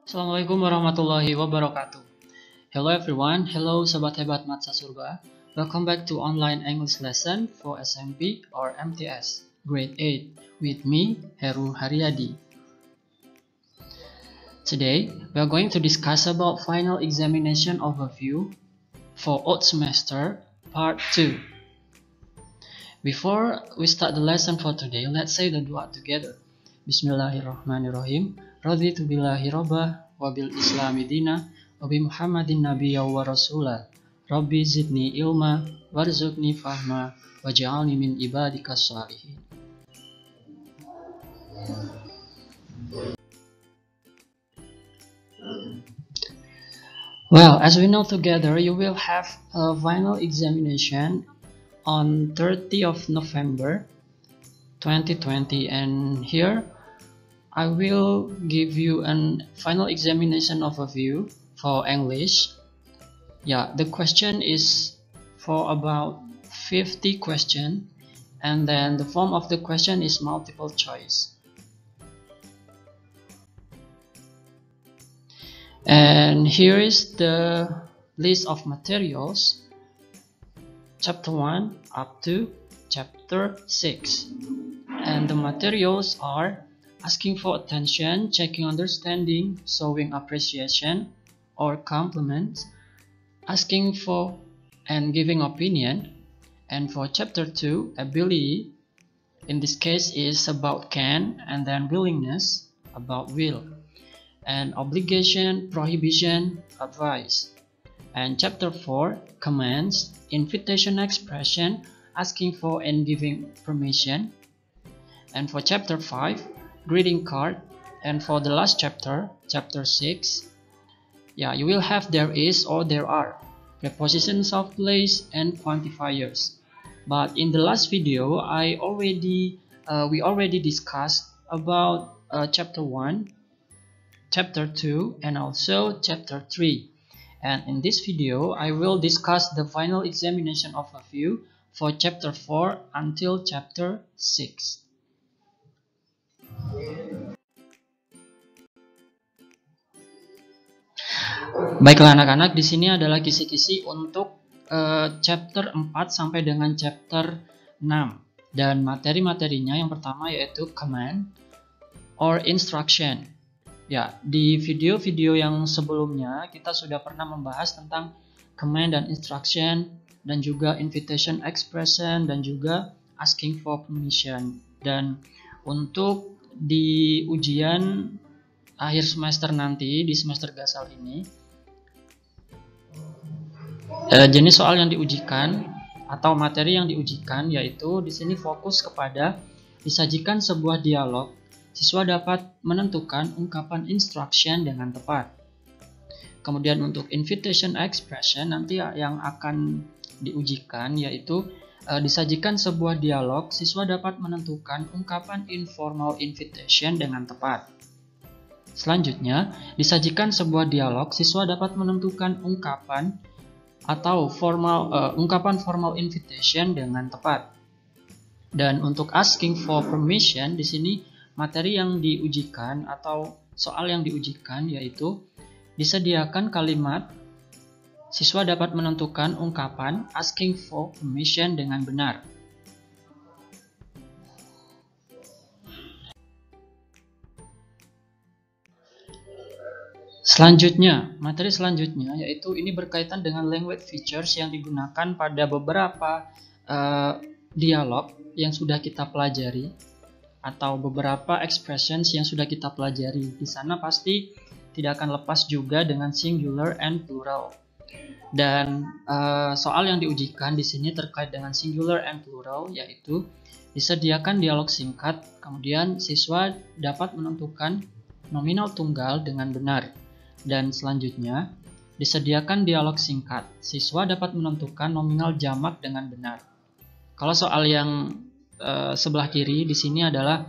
Assalamualaikum warahmatullahi wabarakatuh. Hello everyone, hello Sobat Hebat Matsa Surba. Welcome back to online English lesson for SMP or MTS Grade 8 with me, Heru Haryadi. Today, we are going to discuss about final examination overview for autumn semester part 2. Before we start the lesson for today, let's say the dua together. Bismillahirrahmanirrahim. Raditu billahi rabbah wa bil islami dina wa bi Muhammadin nabiyya wa rasula. Rabbi zidni ilma warzuqni fahma waj'alni min ibadikas shalihin. Well, as we know together, you will have a final examination on 30th of November 2020, and here I will give you an final examination overview for English. Yeah, the question is for about 50 questions, and then the form of the question is multiple choice. And here is the list of materials, chapter 1 up to chapter 6. And the materials are asking for attention, checking understanding, showing appreciation or compliments, asking for and giving opinion. And for chapter 2, ability, in this case is about can, and then willingness, about will. And obligation, prohibition, advice. And chapter 4, commands, invitation expression, asking for and giving permission. And for chapter 5, greeting card. And for the last chapter, chapter 6, you will have there is or there are, prepositions of place and quantifiers. But in the last video, we already discussed about chapter 1, chapter 2, and also chapter 3. And in this video, I will discuss the final examination overview for chapter 4 until chapter 6. Baiklah anak-anak, di sini adalah kisi-kisi untuk chapter 4 sampai dengan chapter 6. Dan materi-materinya yang pertama yaitu command or instruction. Ya, di video-video yang sebelumnya kita sudah pernah membahas tentang command dan instruction, dan juga invitation expression, dan juga asking for permission. Dan untuk di ujian akhir semester nanti, di semester gasal ini, jenis soal yang diujikan atau materi yang diujikan yaitu di sini fokus kepada disajikan sebuah dialog. Siswa dapat menentukan ungkapan instruction dengan tepat. Kemudian untuk invitation expression nanti yang akan diujikan yaitu disajikan sebuah dialog, siswa dapat menentukan ungkapan informal invitation dengan tepat. Selanjutnya, disajikan sebuah dialog, siswa dapat menentukan ungkapan atau ungkapan formal invitation dengan tepat. Dan untuk asking for permission di sini materi yang diujikan atau soal yang diujikan yaitu disediakan kalimat siswa dapat menentukan ungkapan asking for permission dengan benar. Selanjutnya, materi selanjutnya yaitu ini berkaitan dengan language features yang digunakan pada beberapa dialog yang sudah kita pelajari, atau beberapa expressions yang sudah kita pelajari. Di sana pasti tidak akan lepas juga dengan singular and plural. Dan soal yang diujikan di sini terkait dengan singular and plural yaitu disediakan dialog singkat, kemudian siswa dapat menentukan nominal tunggal dengan benar. Dan selanjutnya disediakan dialog singkat, siswa dapat menentukan nominal jamak dengan benar. Kalau soal yang sebelah kiri di sini adalah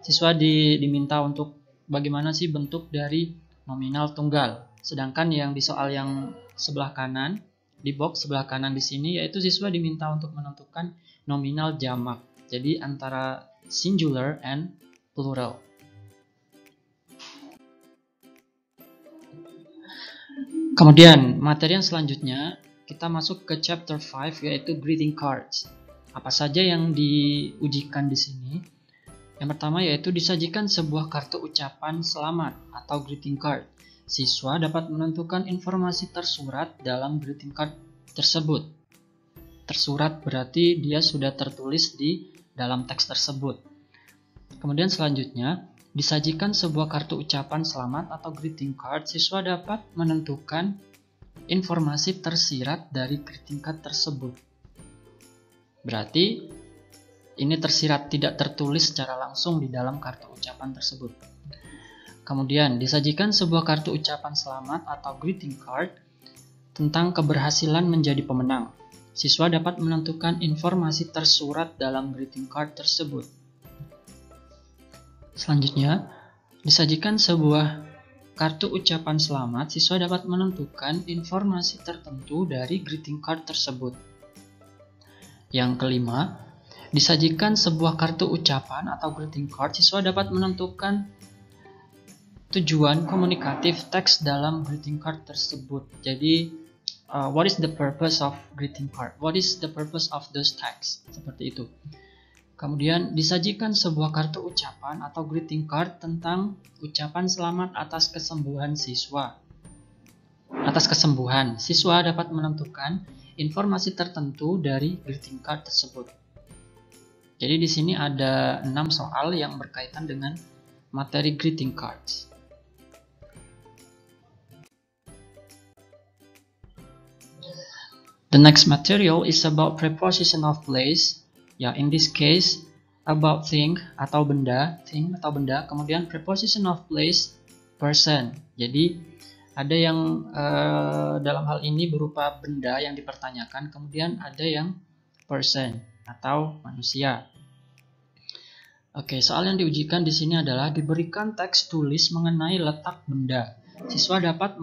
siswa diminta untuk bagaimana sih bentuk dari nominal tunggal. Sedangkan yang di soal yang sebelah kanan, di box sebelah kanan di sini yaitu siswa diminta untuk menentukan nominal jamak. Jadi antara singular and plural. Kemudian materi yang selanjutnya kita masuk ke chapter 5 yaitu greeting cards. Apa saja yang diujikan di sini? Yang pertama yaitu disajikan sebuah kartu ucapan selamat atau greeting card. Siswa dapat menentukan informasi tersurat dalam greeting card tersebut. Tersurat berarti dia sudah tertulis di dalam teks tersebut. Kemudian selanjutnya, disajikan sebuah kartu ucapan selamat atau greeting card, siswa dapat menentukan informasi tersirat dari greeting card tersebut. Berarti ini tersirat, tidak tertulis secara langsung di dalam kartu ucapan tersebut. Kemudian disajikan sebuah kartu ucapan selamat atau greeting card tentang keberhasilan menjadi pemenang. Siswa dapat menentukan informasi tersurat dalam greeting card tersebut. Selanjutnya, disajikan sebuah kartu ucapan selamat, siswa dapat menentukan informasi tertentu dari greeting card tersebut. Yang kelima, disajikan sebuah kartu ucapan atau greeting card, siswa dapat menentukan tujuan komunikatif teks dalam greeting card tersebut. Jadi, what is the purpose of greeting card? What is the purpose of those text? Seperti itu. Kemudian disajikan sebuah kartu ucapan atau greeting card tentang ucapan selamat atas kesembuhan siswa. Atas kesembuhan, siswa dapat menentukan informasi tertentu dari greeting card tersebut. Jadi di sini ada 6 soal yang berkaitan dengan materi greeting cards. The next material is about preposition of place. Ya, in this case, about thing atau benda, kemudian preposition of place, person. Jadi, ada yang dalam hal ini berupa benda yang dipertanyakan, kemudian ada yang person atau manusia. Oke, soal yang diujikan di sini adalah diberikan teks tulis mengenai letak benda. Siswa dapat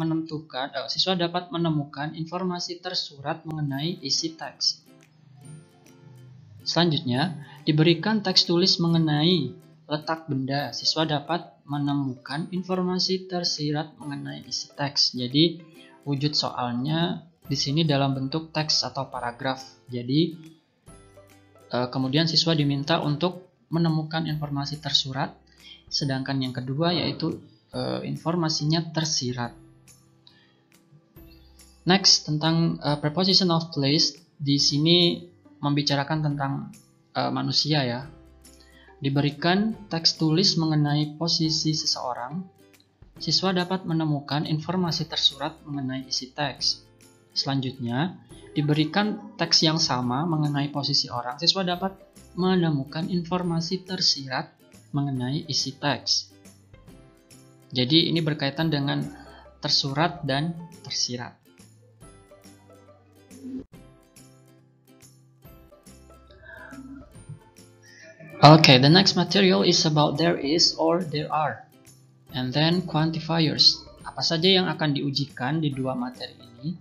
menemukan informasi tersurat mengenai isi teks. Selanjutnya, diberikan teks tulis mengenai letak benda. Siswa dapat menemukan informasi tersirat mengenai isi teks. Jadi, wujud soalnya di sini dalam bentuk teks atau paragraf. Jadi, kemudian siswa diminta untuk menemukan informasi tersurat, sedangkan yang kedua yaitu informasinya tersirat. Next, tentang preposition of place, di sini membicarakan tentang manusia ya. Diberikan teks tulis mengenai posisi seseorang, siswa dapat menemukan informasi tersurat mengenai isi teks. Selanjutnya, diberikan teks yang sama mengenai posisi orang, siswa dapat menemukan informasi tersirat mengenai isi teks. Jadi ini berkaitan dengan tersurat dan tersirat. Okay, the next material is about there is or there are. And then quantifiers. Apa saja yang akan diujikan di dua materi ini?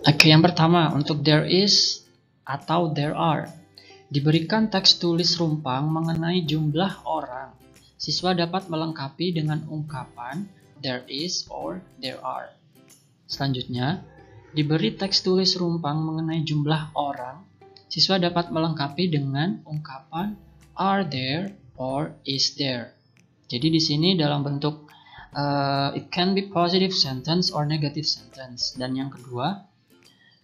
Oke, yang pertama untuk there is atau there are. Diberikan teks tulis rumpang mengenai jumlah orang. Siswa dapat melengkapi dengan ungkapan there is or there are. Selanjutnya, diberi teks tulis rumpang mengenai jumlah orang. Siswa dapat melengkapi dengan ungkapan are there or is there. Jadi di sini dalam bentuk it can be positive sentence or negative sentence. Dan yang kedua,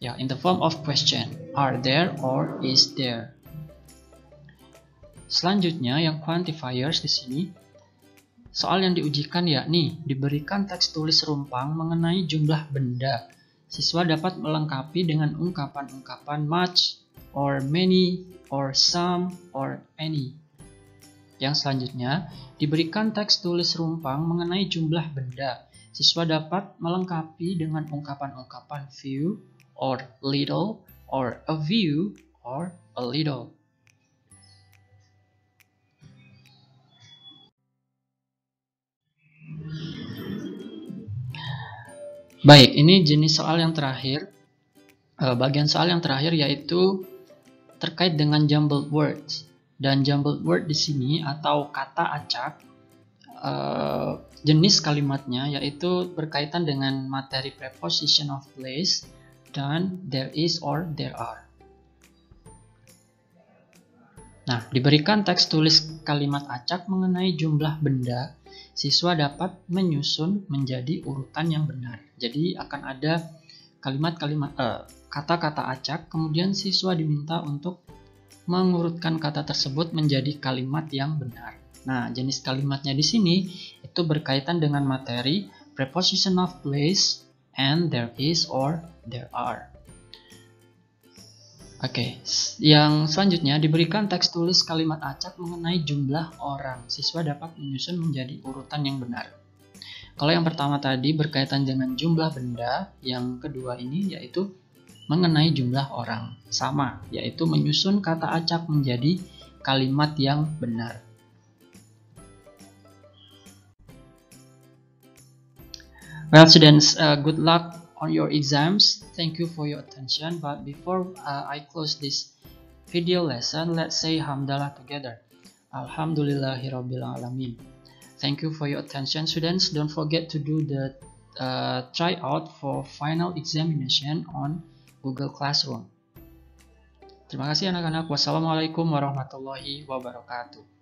ya in the form of question, are there or is there. Selanjutnya yang quantifiers di sini, soal yang diujikan yakni diberikan teks tulis rumpang mengenai jumlah benda. Siswa dapat melengkapi dengan ungkapan-ungkapan much, or many, or some, or any. Yang selanjutnya, diberikan teks tulis rumpang mengenai jumlah benda. Siswa dapat melengkapi dengan ungkapan-ungkapan few, or little, or a few, or a little. Baik, ini jenis soal yang terakhir. Bagian soal yang terakhir yaitu terkait dengan jumbled words. Dan jumbled word di sini atau kata acak jenis kalimatnya, yaitu berkaitan dengan materi preposition of place dan there is or there are. Nah, diberikan teks tulis kalimat acak mengenai jumlah benda, siswa dapat menyusun menjadi urutan yang benar. Jadi akan ada kata-kata acak, kemudian siswa diminta untuk mengurutkan kata tersebut menjadi kalimat yang benar. Nah, jenis kalimatnya di sini itu berkaitan dengan materi preposition of place and there is or there are. Oke, yang selanjutnya diberikan teks tulis kalimat acak mengenai jumlah orang. Siswa dapat menyusun menjadi urutan yang benar. Kalau yang pertama tadi berkaitan dengan jumlah benda, yang kedua ini yaitu mengenai jumlah orang. Sama, yaitu menyusun kata acak menjadi kalimat yang benar. Well students, good luck on your exams. Thank you for your attention. But before I close this video lesson, let's say hamdalah together. Alhamdulillahirabbil alamin. Thank you for your attention, students. Don't forget to do the tryout for final examination on Google Classroom. Terima kasih anak-anak. Wassalamualaikum warahmatullahi wabarakatuh.